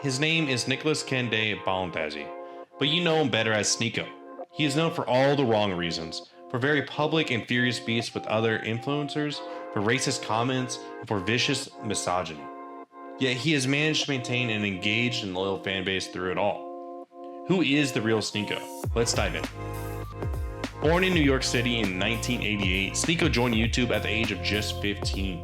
His name is Nicholas Kende Balanthazi, but you know him better as Sneeko. He is known for all the wrong reasons, for very public and furious beefs with other influencers, for racist comments, and for vicious misogyny. Yet he has managed to maintain an engaged and loyal fan base through it all. Who is the real Sneeko? Let's dive in. Born in New York City in 1988, Sneeko joined YouTube at the age of just 15.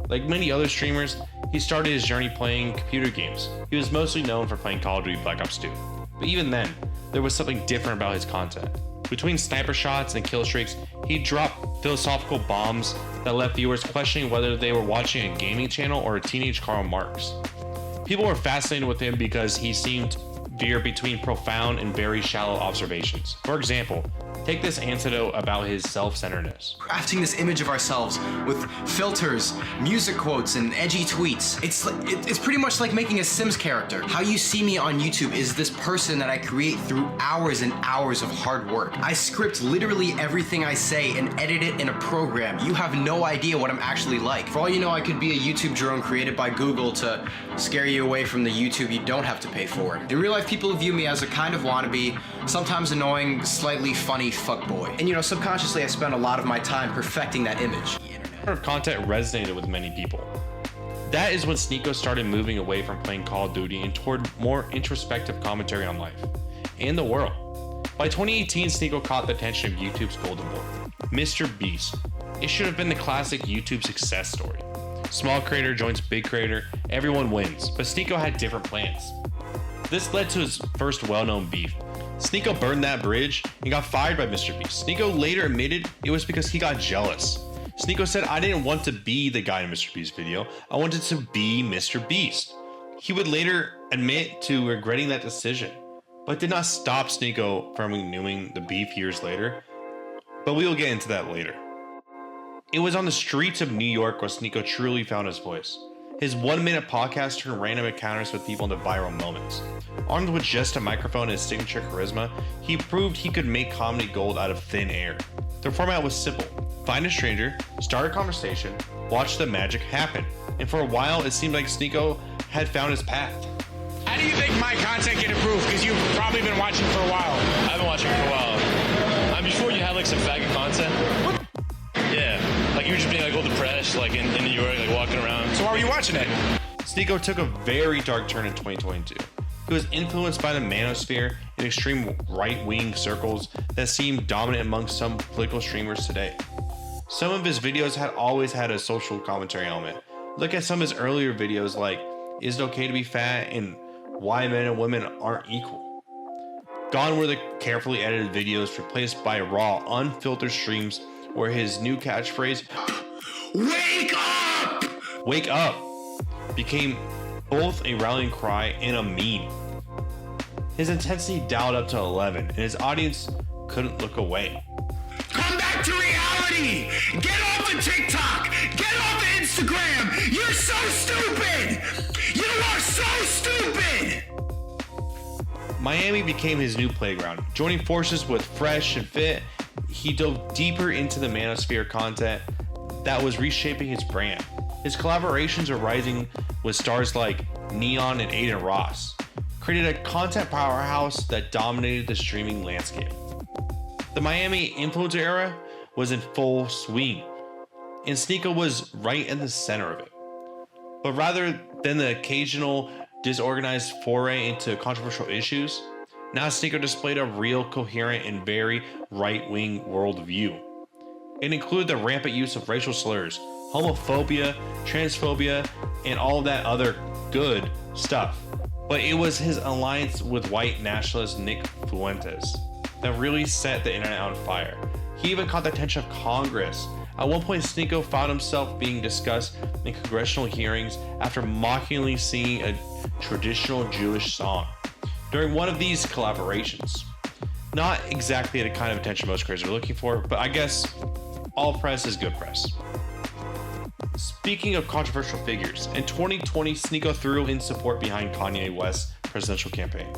Like many other streamers, he started his journey playing computer games. He was mostly known for playing Call of Duty Black Ops 2. But even then, there was something different about his content. Between sniper shots and kill streaks, he dropped philosophical bombs that left viewers questioning whether they were watching a gaming channel or a teenage Karl Marx. People were fascinated with him because he seemed to veer between profound and very shallow observations. For example, take this anecdote about his self-centeredness. Crafting this image of ourselves with filters, music quotes, and edgy tweets. It's pretty much like making a Sims character. How you see me on YouTube is this person that I create through hours and hours of hard work. I script literally everything I say and edit it in a program. You have no idea what I'm actually like. For all you know, I could be a YouTube drone created by Google to scare you away from the YouTube you don't have to pay for. In real life, people view me as a kind of wannabe, sometimes annoying, slightly funny fuckboy. And you know, subconsciously I spend a lot of my time perfecting that image. Of content resonated with many people. That is when Sneeko started moving away from playing Call of Duty and toward more introspective commentary on life and the world. By 2018, Sneeko caught the attention of YouTube's golden boy, Mr. Beast. It should have been the classic YouTube success story. Small creator joins big creator, everyone wins, but Sneeko had different plans. This led to his first well-known beef. Sneeko burned that bridge and got fired by Mr. Beast. Sneeko later admitted it was because he got jealous. Sneeko said, "I didn't want to be the guy in Mr. Beast's video. I wanted to be Mr. Beast." He would later admit to regretting that decision, but did not stop Sneeko from renewing the beef years later. But we will get into that later. It was on the streets of New York where Sneeko truly found his voice. His 1-minute podcast turned random encounters with people into viral moments. Armed with just a microphone and his signature charisma, he proved he could make comedy gold out of thin air. The format was simple. Find a stranger, start a conversation, watch the magic happen. And for a while, it seemed like Sneeko had found his path. How do you think my content can improve? Because you've probably been watching for a while. I've been watching for a while. Before you had like some faggot content. What? Yeah, like you were just being like all depressed, like in New York, like walking around. So why were you watching it? Sneeko took a very dark turn in 2022. He was influenced by the manosphere and extreme right-wing circles that seem dominant among some political streamers today. Some of his videos had always had a social commentary element. Look at some of his earlier videos like, "Is it okay to be fat?" and "Why men and women aren't equal." Gone were the carefully edited videos replaced by raw, unfiltered streams where his new catchphrase, "Wake up! Wake up!" became both a rallying cry and a meme. His intensity dialed up to 11 and his audience couldn't look away. Come back to reality! Get off of TikTok! Get off of Instagram! You're so stupid! You are so stupid! Miami became his new playground. Joining forces with Fresh and Fit, he dove deeper into the manosphere content that was reshaping his brand. His collaborations are rising with stars like Neon and Aiden Ross, created a content powerhouse that dominated the streaming landscape. The Miami influencer era was in full swing, and Sneeko was right in the center of it. But rather than the occasional disorganized foray into controversial issues, now Sneeko displayed a real coherent and very right-wing worldview. It included the rampant use of racial slurs, homophobia, transphobia, and all that other good stuff. But it was his alliance with white nationalist Nick Fuentes that really set the internet on fire. He even caught the attention of Congress. At one point, Sneeko found himself being discussed in congressional hearings after mockingly singing a traditional Jewish song during one of these collaborations. Not exactly the kind of attention most creators are looking for, but I guess all press is good press. Speaking of controversial figures, in 2020, Sneeko threw in support behind Kanye West's presidential campaign.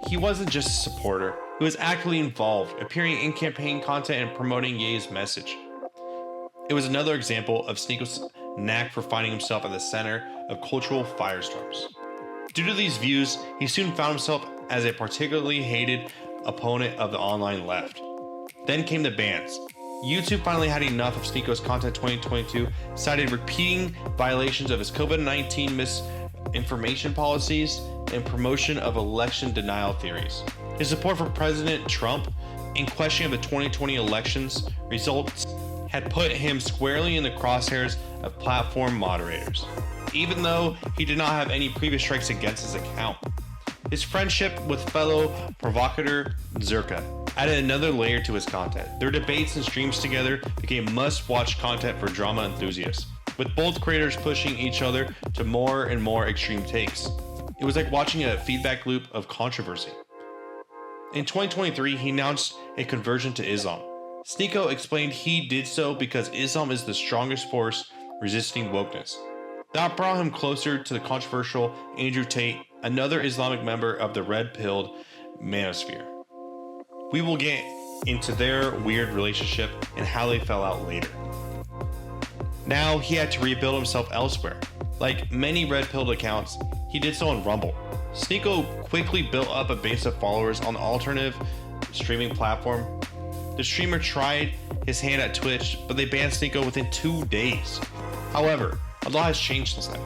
He wasn't just a supporter, he was actively involved, appearing in campaign content and promoting Ye's message. It was another example of Sneeko's knack for finding himself at the center of cultural firestorms. Due to these views, he soon found himself as a particularly hated opponent of the online left. Then came the bans. YouTube finally had enough of Sneeko's content in 2022, cited repeating violations of his COVID-19 misinformation policies and promotion of election denial theories. His support for President Trump and questioning of the 2020 elections results had put him squarely in the crosshairs of platform moderators, even though he did not have any previous strikes against his account. His friendship with fellow provocateur Zerka added another layer to his content. Their debates and streams together became must-watch content for drama enthusiasts, with both creators pushing each other to more and more extreme takes. It was like watching a feedback loop of controversy. In 2023, he announced a conversion to Islam. Sneeko explained he did so because Islam is the strongest force resisting wokeness. That brought him closer to the controversial Andrew Tate, another Islamic member of the red-pilled manosphere. We will get into their weird relationship and how they fell out later. Now he had to rebuild himself elsewhere. Like many red-pilled accounts, he did so on Rumble. Sneeko quickly built up a base of followers on the alternative streaming platform. The streamer tried his hand at Twitch, but they banned Sneeko within 2 days. However, a lot has changed since then.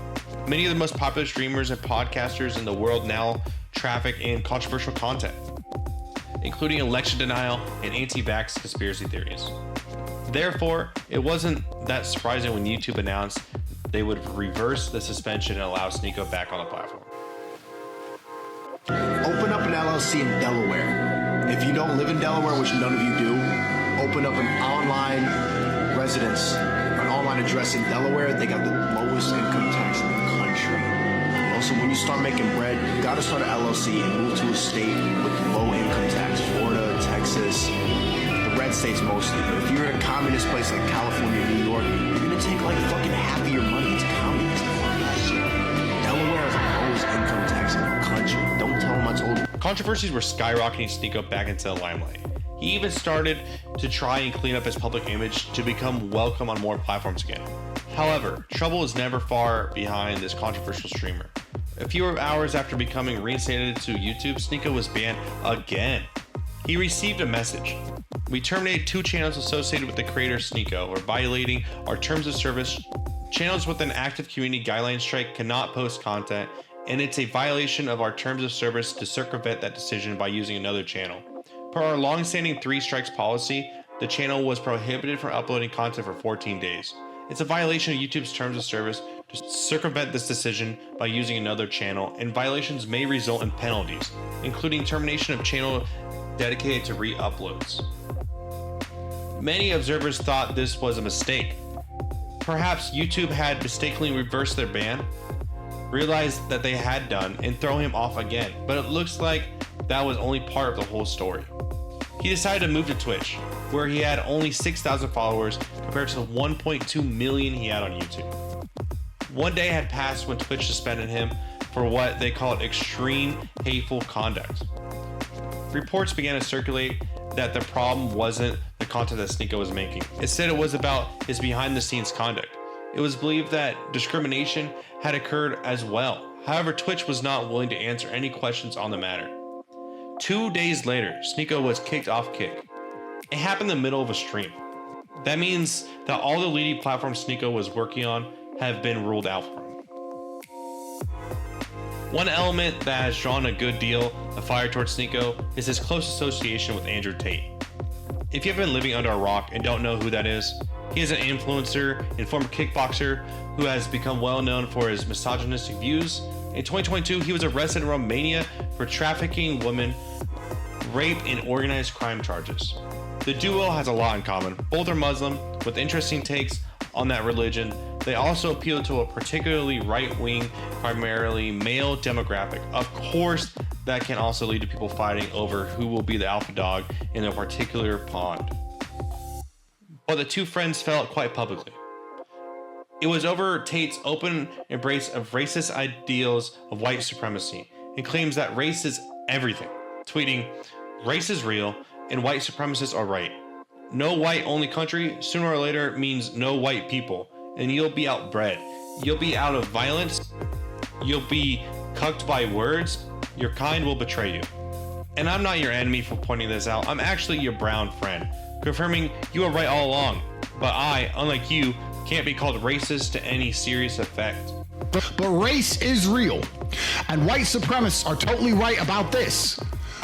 Many of the most popular streamers and podcasters in the world now traffic in controversial content, including election denial and anti-vax conspiracy theories. Therefore, it wasn't that surprising when YouTube announced they would reverse the suspension and allow Sneeko back on the platform. Open up an LLC in Delaware. If you don't live in Delaware, which none of you do, open up an online residence, an online address in Delaware. They got the lowest income tax in the country. Also, when you start making bread, you gotta start an LLC and move to a state with low income tax. Florida, Texas, the red states mostly. But if you're in a communist place like California, New York, you're gonna take like fucking half of your money. It's communist. Delaware has the lowest income tax in the country. Don't tell them I told you. Controversies were skyrocketing Sneeko back into the limelight. He even started to try and clean up his public image to become welcome on more platforms again. However, trouble is never far behind this controversial streamer. A few hours after becoming reinstated to YouTube, Sneeko was banned again. He received a message. We terminated 2 channels associated with the creator Sneeko or violating our terms of service. Channels with an active community guideline strike cannot post content, and it's a violation of our terms of service to circumvent that decision by using another channel. Per our long-standing 3 strikes policy, the channel was prohibited from uploading content for 14 days. It's a violation of YouTube's terms of service to circumvent this decision by using another channel, and violations may result in penalties, including termination of channel dedicated to re-uploads. Many observers thought this was a mistake. Perhaps YouTube had mistakenly reversed their ban, realized that they had done, and throw him off again, but it looks like that was only part of the whole story. He decided to move to Twitch, where he had only 6,000 followers compared to the 1.2 million he had on YouTube. One day had passed when Twitch suspended him for what they called extreme hateful conduct. Reports began to circulate that the problem wasn't the content that Sneeko was making. Instead, it was about his behind-the-scenes conduct. It was believed that discrimination had occurred as well. However, Twitch was not willing to answer any questions on the matter. 2 days later, Sneeko was kicked off Kick. It happened in the middle of a stream. That means that all the leading platforms Sneeko was working on have been ruled out for him. One element that has drawn a good deal of fire towards Sneeko is his close association with Andrew Tate. If you have been living under a rock and don't know who that is, he is an influencer and former kickboxer who has become well known for his misogynistic views. In 2022, he was arrested in Romania for trafficking women, rape, and organized crime charges. The duo has a lot in common. Both are Muslim, with interesting takes on that religion. They also appeal to a particularly right-wing, primarily male demographic. Of course, that can also lead to people fighting over who will be the alpha dog in a particular pond. But the 2 friends fell out quite publicly. It was over Tate's open embrace of racist ideals of white supremacy and claims that race is everything, tweeting, "Race is real and white supremacists are right. No white-only country sooner or later means no white people, and you'll be outbred. You'll be out of violence. You'll be cucked by words, your kind will betray you. And I'm not your enemy for pointing this out. I'm actually your brown friend, confirming you were right all along. But I, unlike you, can't be called racist to any serious effect. But race is real, and white supremacists are totally right about this.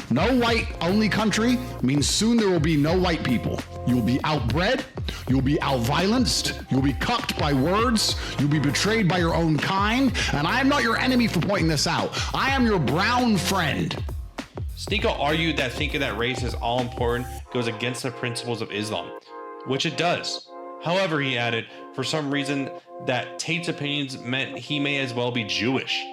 No white-only country means soon there will be no white people. You'll be outbred, you'll be out-violenced, you'll be cucked by words, you'll be betrayed by your own kind, and I am not your enemy for pointing this out. I am your brown friend. Sneeko argued that thinking that race is all important goes against the principles of Islam, which it does. However, he added, for some reason, that Tate's opinions meant he may as well be Jewish.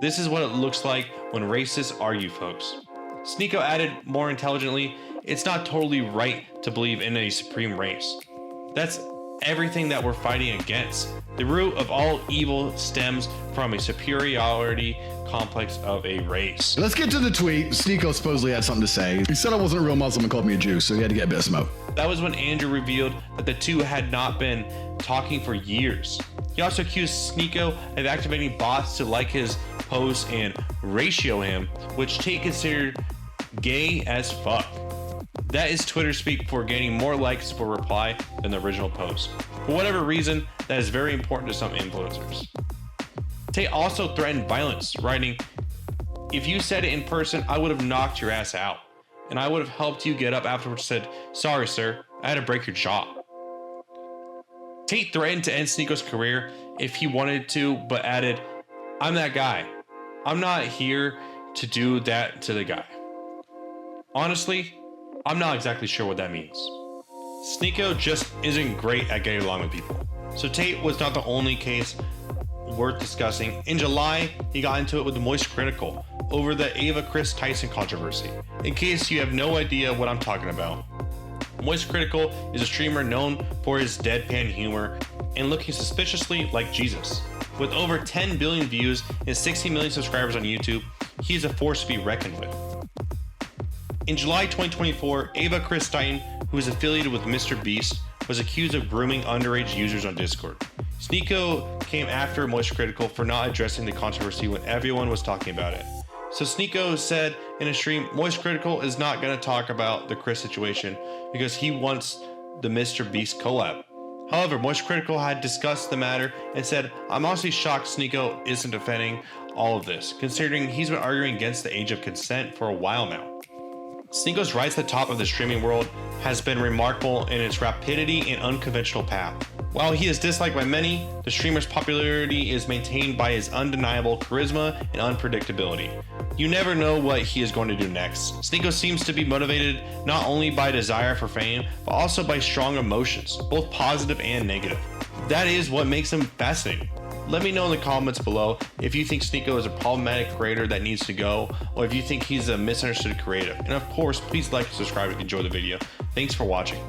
This is what it looks like when racists argue, folks. Sneeko added more intelligently, it's not totally right to believe in a supreme race. That's everything that we're fighting against. The root of all evil stems from a superiority complex of a race. Let's get to the tweet. Sneeko supposedly had something to say. He said I wasn't a real Muslim and called me a Jew, so he had to get a bit of smoke. That was when Andrew revealed that the two had not been talking for years. He also accused Sneeko of activating bots to like his posts and ratio him, which Tate considered gay as fuck. That is Twitter speak for getting more likes for reply than the original post. For whatever reason, that is very important to some influencers. Tate also threatened violence, writing, "If you said it in person, I would have knocked your ass out. And I would have helped you get up afterwards and said, sorry sir, I had to break your jaw." Tate threatened to end Sneeko's career if he wanted to, but added, "I'm that guy. I'm not here to do that to the guy." Honestly, I'm not exactly sure what that means. Sneeko just isn't great at getting along with people. So Tate was not the only case worth discussing. In July, he got into it with Moist Critical over the Ava Chris Tyson controversy. In case you have no idea what I'm talking about, Moist Critical is a streamer known for his deadpan humor and looking suspiciously like Jesus. With over 10 billion views and 60 million subscribers on YouTube, he is a force to be reckoned with. In July 2024, Ava Chris Tyson, who is affiliated with Mr. Beast, was accused of grooming underage users on Discord. Sneeko came after Moist Critical for not addressing the controversy when everyone was talking about it. So Sneeko said in a stream, Moist Critical is not going to talk about the Chris situation because he wants the Mr. Beast collab. However, Moist Critical had discussed the matter and said, "I'm honestly shocked Sneeko isn't defending all of this, considering he's been arguing against the age of consent for a while now." Sneeko's rise to the top of the streaming world has been remarkable in its rapidity and unconventional path. While he is disliked by many, the streamer's popularity is maintained by his undeniable charisma and unpredictability. You never know what he is going to do next. Sneeko seems to be motivated not only by desire for fame, but also by strong emotions, both positive and negative. That is what makes him fascinating. Let me know in the comments below if you think Sneeko is a problematic creator that needs to go, or if you think he's a misunderstood creative. And of course, please like and subscribe if you enjoyed the video. Thanks for watching.